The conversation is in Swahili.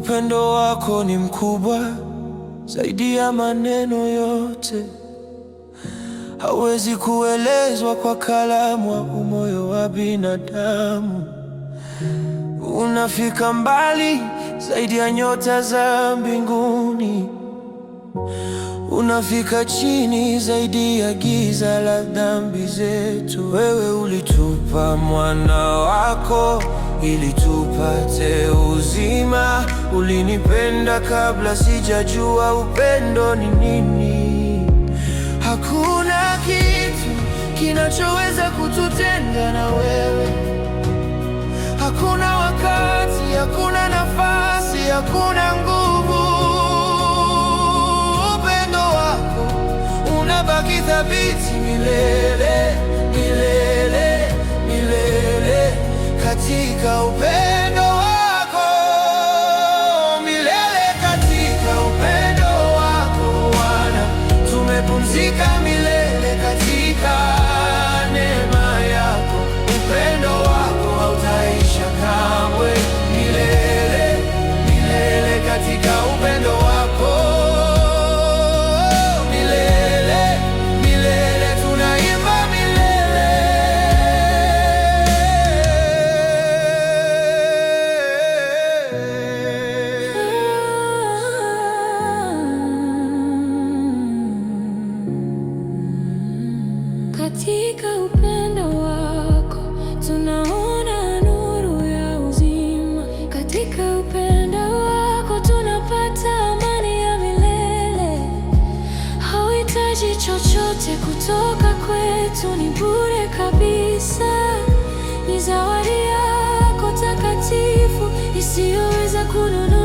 Upendo wako ni mkubwa zaidi ya maneno yote, hawezi kuelezwa kwa kalamu au moyo wa binadamu. Unafika mbali zaidi ya nyota za mbinguni, unafika chini zaidi ya giza la dhambi zetu. Wewe ulitupa mwana wako ili tupate uzima. Ulinipenda kabla sijajua upendo ni nini. Hakuna kitu kinachoweza kututenga na wewe. Hakuna wakati, hakuna nafasi, hakuna nguvu. Upendo wako unabaki thabiti milele, milele, milele. Katika upendo wako milele, katika upendo wako Bwana, tumepumzika milele katika neema yako. Upendo wako hautaisha kamwe, milele, milele. Katika upendo wako milele, milele, tunaimba milele. Katika upendo wako tunaona nuru ya uzima. Katika upendo wako tunapata amani ya milele. Hauhitaji chochote kutoka kwetu, ni bure kabisa. Ni zawadi yako takatifu isiyoweza kununua.